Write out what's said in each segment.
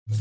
નમસ્કાર,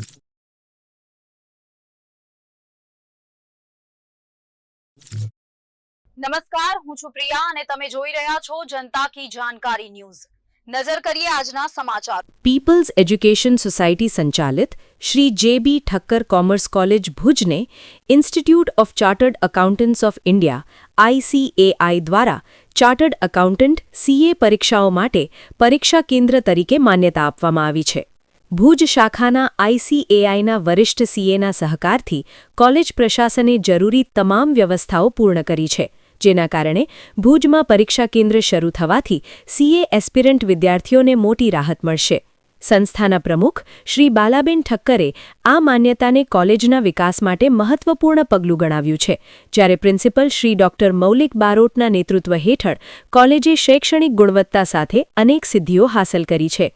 હું છું પ્રિયા અને તમે જોઈ રહ્યા છો જનતા કી જાણકારી ન્યૂઝ। નજર કરીએ આજના સમાચાર। પીપલ્સ એજ્યુકેશન સોસાયટી સંચાલિત Shri J B. Thakkar commerce college ભુજને institute of chartered accountants of India ICAI દ્વારા ચાર્ટર્ડ એકાઉન્ટન્ટ CA પરીક્ષાઓ માટે પરીક્ષા કેન્દ્ર તરીકે માન્યતા આપવામાં આવી છે। ભુજ શાખાના ICAIના વરિષ્ઠ CAના સહકારથી કોલેજ પ્રશાસને જરૂરી તમામ વ્યવસ્થાઓ પૂર્ણ કરી છે, જેના કારણે ભુજમાં પરીક્ષા કેન્દ્ર શરૂ થવાથી CA એસ્પિરન્ટ વિદ્યાર્થીઓને મોટી રાહત મળશે। સંસ્થાના પ્રમુખ શ્રી બાલાબેન ઠક્કરે આ માન્યતાને કોલેજના વિકાસ માટે મહત્વપૂર્ણ પગલું ગણાવ્યું છે, જ્યારે પ્રિન્સિપલ શ્રી ડોક્ટર મૌલિક બારોટના નેતૃત્વ હેઠળ કોલેજે શૈક્ષણિક ગુણવત્તા સાથે અનેક સિદ્ધિઓ હાંસલ કરી છે।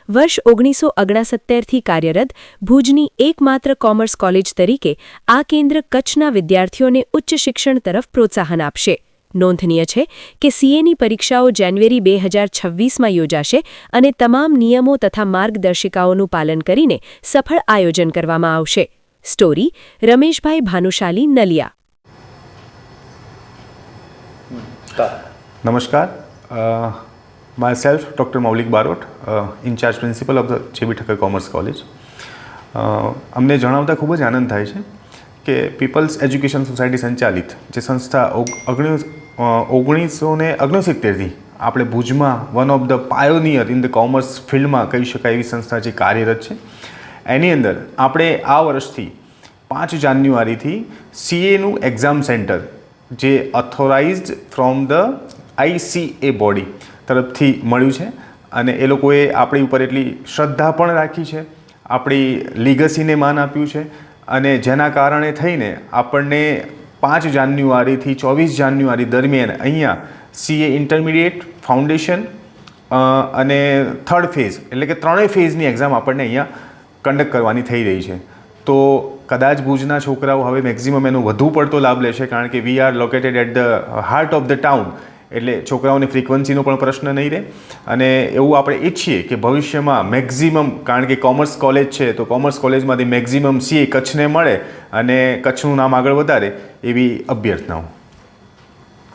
વર્ષ 1969થી કાર્યરત ભુજની એકમાત્ર કોમર્સ કોલેજ તરીકે આ કેન્દ્ર કચ્છના વિદ્યાર્થીઓને ઉચ્ચ શિક્ષણ તરફ પ્રોત્સાહન આપશે। નોંધનીય છે કે CAની પરીક્ષાઓ જાન્યુઆરી 2026માં યોજાશે અને તમામ નિયમો તથા માર્ગદર્શિકાઓનું પાલન કરીને સફળ આયોજન કરવામાં આવશે। સ્ટોરી રમેશભાઈ ભાનુશાલી નલિયા। નમસ્કાર, myself Dr. Maulik Barot, in charge principal of the J.B. Thakkar Commerce College. અમને જણાવતા ખૂબ જ આનંદ થાય છે કે પીપલ્સ એજ્યુકેશન સોસાયટી સંચાલિત જે સંસ્થા 1969થી આપણે ભુજમાં one of the pioneer in the commerce ફિલ્ડમાં કહી શકાય એવી સંસ્થા જે કાર્યરત છે, એની અંદર આપણે આ વર્ષથી 5 જાન્યુઆરીથી CAનું એક્ઝામ સેન્ટર જે authorised from the ICA body તરફથી મળ્યું છે અને એ લોકોએ આપણી ઉપર એટલી શ્રદ્ધા પણ રાખી છે, આપણી લીગસીને માન આપ્યું છે અને જેના કારણે થઈને આપણને 5 જાન્યુઆરીથી 24 જાન્યુઆરી દરમિયાન અહીંયા CA ઇન્ટરમીડિયેટ, ફાઉન્ડેશન અને થર્ડ ફેઝ એટલે કે 3 ફેઝની એક્ઝામ આપણને અહીંયા કન્ડક્ટ કરવાની થઈ રહી છે। તો કદાચ ભુજના છોકરાઓ હવે મેક્ઝિમમ એનો વધુ પડતો લાભ લેશે, કારણ કે we are located at the heart of the town, એટલે છોકરાઓની ફ્રીક્વન્સીનો પણ પ્રશ્ન નહીં રહે અને એવું આપણે ઈચ્છીએ કે ભવિષ્યમાં મેક્ઝિમમ, કારણ કે કોમર્સ કોલેજ છે તો કોમર્સ કોલેજમાંથી મેક્ઝિમમ CA કચ્છને મળે અને કચ્છનું નામ આગળ વધારે એવી અભ્યર્થનાઓ।